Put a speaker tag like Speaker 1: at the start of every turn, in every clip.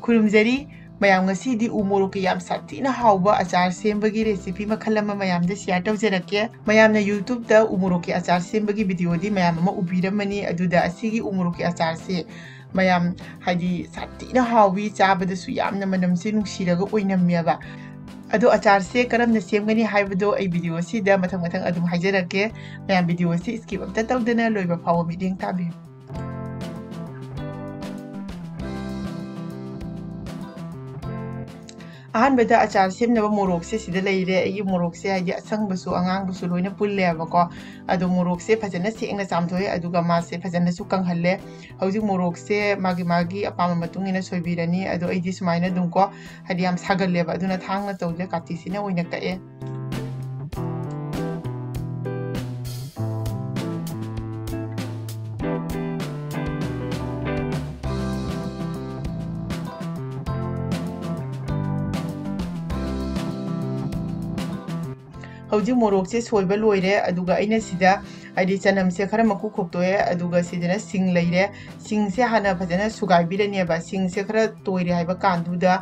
Speaker 1: खुरुमजरी मयाम ngasidi u morok yam satina hauba achar sembagi recipe makhal ama mayam da share tawjarake mayam na youtube da u morok achar sembagi video di mayam ama ubiramani aduda asigi u morok achar se mayam hadi satina haubi chabada su yamna manam se nuksiraga oinamyaba ado achar se karamna semgani haibado ai video si da mathang mathang adum haijarake mayam video si skip amta tawdana loiba fawo meeting tabi अहनबदा अचार सेमनब मोरोक से सिदा लेरे अई मोरोक से हाइदि असंगबसु अंगांगबसु लोइना पुल्लेबको अदो मोरोक से फजना सेंगना चामथोय अदुगा मासे फजना सु कंगहल्ले हौजि मोरोक से मागी मागी अपाम मतुंगिना सोइबिरनी अदो अइदि सुमाइना दुमको हाइदि याम सागल्लेबा अदुना थांगना तौले काटिसिना ओइना कए हौजी मोरोक से सोइबा लोइरे अदुगा अइना सिदा आइदि चनम से खरा मकु खोक्तोए अदुगा सिदना सिंग लैरे सिंग से हाना फजना सुगाइ बिरनेबा सिंग से खरा तोइरे हाइबा कांदुदा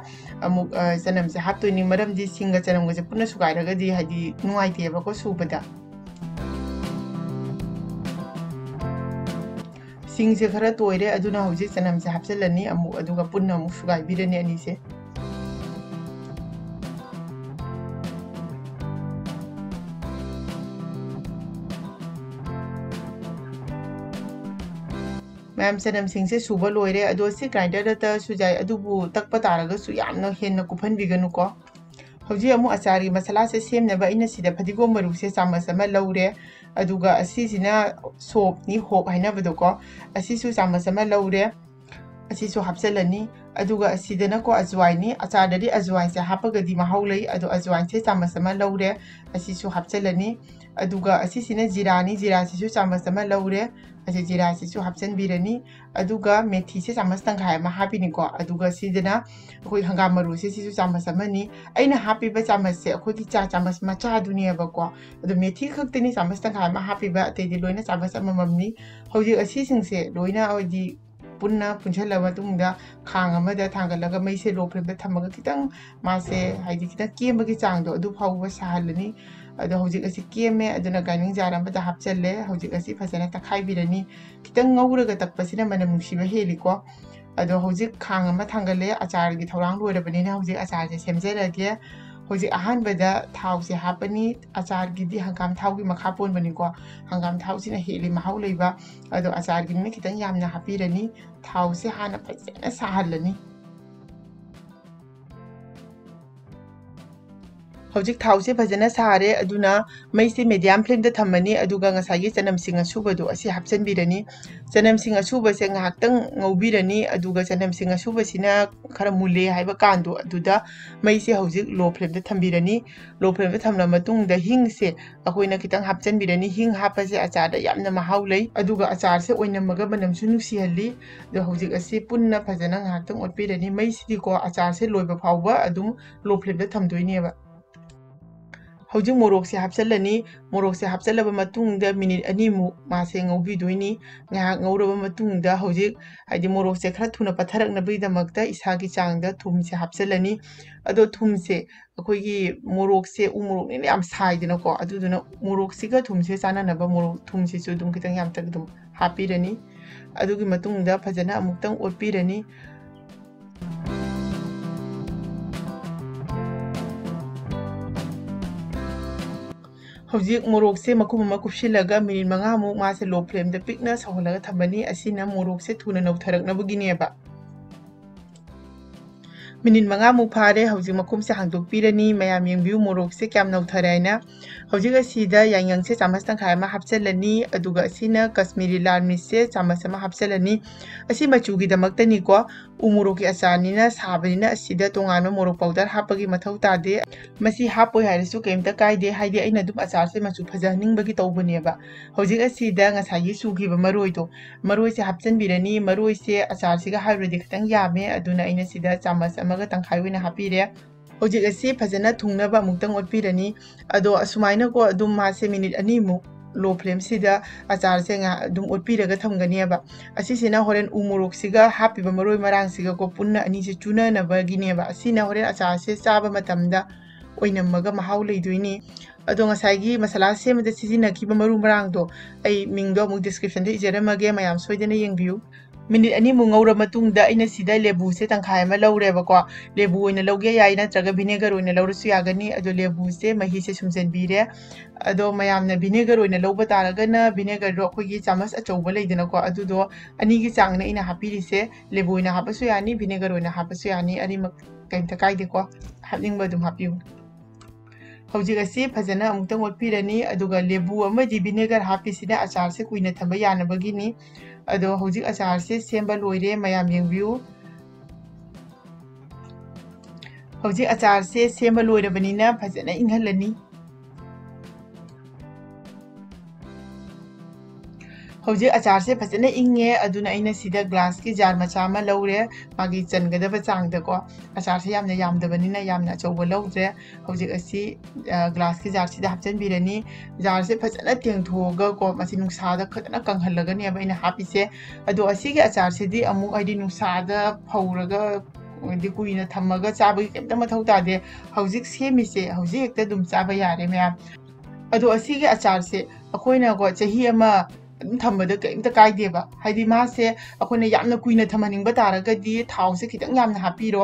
Speaker 1: अमुक चनम से हाप्तोइनि मरमदि सिंग चनम गसे पुना सुगाइरगदि हाइदि नुआइतेबा को सुबदा सिंग से खरा तोइरे अदुना हौजी चनम से हापचलनी अमुक अदुगा पुना अमुक सुगाइ बिरने अनि से मैम चनम सिंह से सुब लोइरे अदो से ग्राइंडर दा सुजाय अदुबु तकप तारग सु यामनो हेन कुफन बिगनुको हौजी अमु अचारी मसाला से सेमनबा इना सिदा फदिगो मरु से चामच अमा लौरे अदुगा असिसिना सोप नि होप हाइनबदोको असिसु चामच अमा लौरे असिसु हापचलनी अदुगा असिदना को अजवाइनी अचारदि अजवाइन से हापगदि महौ लई अदो अजवाइन से चामच अमा लौरे असिसु हापचलनी अदुगा असिसिना जीरानी जीरा सिसु चामच अमा लौरे असे जीरा सिसु हापचन बिरनी अदुगा मेथी से चामच तंखाय मा हापिनिको अदुगा सिदना अखोइ हंगाम मरु से सिसु चामच अमनी अइना हापिबा चामच से अखोइ चा चामच मचा दुनियाबको अदु मेथी खक्तनी चामच तंखाय मा हापिबा अतेदि लोइना चामच अमममनी हौजि असि सिंसे लोइना ओदि पुन्ना पुंछल मतुंगदा खांग अमदा थांगलगा मैसे लो फ्लेम थमगा खितंग मासे हाइदि खिता केमबगी चांगदो अदु फाउबा साहलनी अदो हौजिक असि केमे अदुना गाइनिंग जार अमदा हापचल्ले हौजिक असि फजना तखाइबिरनी खितंग ngौरगा तकपसिना मनम नुसिबा हेलिको अदो हौजिक खांग अमा थांगले अचारगी थौरांग लोइरबनिना हौजिक अचार से सेमजरगे हौजिक अहानबदा थाव से हापनी अचारगी दि हंगाम थावगी मखा पोनबनिको हंगाम थावसिना हेलि महौ लैबा अदो अचारगी नि खितंग यामना हापिरनी थाव से हाना फजना साहलनी हौजिक थाव से फजना सारे अदुना मई से मीडियम फ्लेम दा थमनी अदुगा ngसागी चनम सिंग असुबदो असि हापचन बिरनी चनम सिंग असुब से ngahaktang ngौबिरनी अदुगा चनम सिंग असुबसिना खरा मुले हाइबा कांदो अदुदा मई से हौजिक लो फ्लेम दा थमबिरनी लो फ्लेम दा थमला मतुंग दा हिंग से अखोइना खितंग हापचन बिरनी हिंग हापसे अचार दा यामना महौ लै अदुगा अचार से ओइनमगा बनम सु नुसिहल्ली दो हौजिक असि पुन्ना फजना ngahaktang ओटबिरनी मई सिदि को अचार से लोइबा फाउबा अदुम लो फ्लेम दा थमदोइनेबा हौजिक मोरोक से हापचलनी मोरोक से हापचलब मतुंगदा मिनिट अनिमु मासे ngौबिदोइनी ngahak ngौरब मतुंगदा हौजिक हाइदि मोरोक से खरा थुना पथरकनबैदमकता इसागी चांगदा थुम से हापचलनी अदो थुम से अखोइगी मोरोक से उ मोरोक ने याम साइदनको अदुदुना मोरोक सिगा थुम से चानानबा मोरोक थुम से सु दुम खितंग याम तक दुम हापिरनी अदुगी मतुंगदा फजना अमुक्तंग ओटपिरनी हौजिक मोरोक से मकुम अमा कुपसिलगा मिनिट 5 मुक मासे लो फ्लेम दा पिकना सौहलगा थमनी असिना मोरोक से थुना नौथरकनबगिनेबा मिनिट 5 मुक फारे हौजिक मकुम से हांदोकपिरनी मयाम यंगबिउ मोरोक से क्याम नौथरायना हौजिक असिदा यांगयांग से चामच तंखाय अमा हापचलनी अदुगा असिना कश्मीरी लाल मिर्च से चामच अमा हापचलनी असि मचुगी दमक्तनीको उमोरोक की अचारनिना साबनिना असिदा तोंगान मोरोक पाउडर हापगी मथौ तादे मसी हापोय हाइरसु केमता कायदे हाइदे अइना दुम अचार से मचु फजहनिंगबगी तौबनेबा हौजिक असिदा ngसागी सुगिबा मरोइदो मरोइ से हापचन बिरनी मरोइ से अचार सिगा हाइब्रिड खतंग यामे अदुना अइना सिदा चामच अमगा तंखाइ ओइना हापिरे हौजिक असे फजना थुंगनबा अमुक्तंग ओटपिरनी अदो असुमाइना को अदुम मासे मिनिट 2 मुक लो फ्लेम सिदा अचार से अदुम ओटपीरगा थमगनेबा असिसिना होरेन उमुरोक सिगा हापिबा मरोय मरांग सिगा को पुन्ना अनि से चुननबगिनेबा असिना होरेन अचार से चाबा मतमदा ओइनमगा महाउ लेदुइनी अदो ngसाइगी मसला सेमदा सिजिनखिबा मरु मरांगदो आई मिंगदो अमुक डिस्क्रिप्शन दे इजरमगे मयाम सोइदना यंगबियु मिनिट अनि मुंगौर मतुंगदा इना सिदा लेबु से तंखाय मा लौरेबको लेबु ओइना लौगे याइ नत्रगा विनेगर ओइना लौरसु यागनी अदो लेबु से मही से सुमजनबीरे अदो मयामना विनेगर ओइना लौबा तारगना विनेगर रो अखोगी चामच अचौबा लेदनको अदुदो अनिगी चांगना इना हापिरिसे लेबु ओइना हापसु यानी विनेगर ओइना हापसु यानी अनिमक कैमता काइदेको हापनिंगबा दुम हापियु हौजिक असी फजना अमुक्तंग ओटपीरनी अदुगा लेबु अमदि विनेगर हापिसिना अचार से कुइना थंबा यानबगिनी अदो हौजिक अचार से सेंबा लोइरे मयाम यंगबियु हौजिक अचार से सेंबा लोइरबनिना फजना इंगहलनी हौजिक अचार से फजना इंगे अदुना अइना सिदा ग्लास की जार मचा मा लौरे मागी चनगदबा चांगदको अचार से यामना यामदबनिना यामना चौबा लौद्रे हौजिक असी ग्लास की जार सिदा हपचन बिरनी जार से फजना तेंगथोगा को मसि नुसादा खतना कंगहलगनी अब अइना हापिसे अदो असी के अचार से दी अमु आइडी नुसादा फौरगा दि कुइना थमगा चाबगी केमता मथौ तादे हौजिक सेमिसे हौजिक एकता दुम चाबा यारे मया अदो असी के अचार से अखोइना को चही अमा थम्बद कईमता कायदेबा हाइदी मासे अखोइना यामना कुइना थमनिंगबा तारगदी थाव से खितंग यामना हापीरो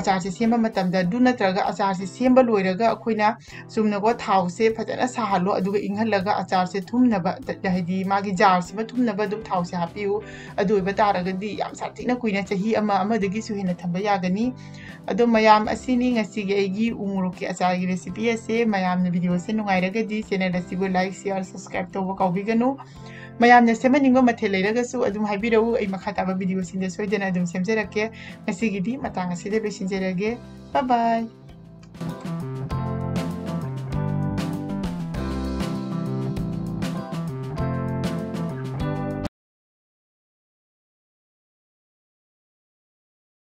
Speaker 1: अचार से सेंबा मतमदा दु नत्रगा अचार से सेंबा लोइरगा अखोइना सुमनगो थाव से फजना साहलो अदुगा इंगहलगा अचार से थुमनबा हाइदी मागी जार से थुमनबा दु थाव से हापियु अदुइबा तारगदी याम साथिना कुइना चही अमा अमदगी सुहेना थम्बा यागनी अदो मयाम असिनी ngasiगे एगी उमुरोक के अचार की रेसिपी असे मयामना वीडियो से नुंगाइरगदी चैनल असिबो लाइक शेयर सब्सक्राइब तौबा काउबिगनु मयामना सेमनिंगो मथे लेरगसु अदुम हाइबिरउ आई मखा ताबा वीडियो सिंदे सोइदना अदुम सेमजरके ngasiगिदी मतांग असिदे लोइसिनजरगे बाय बाय।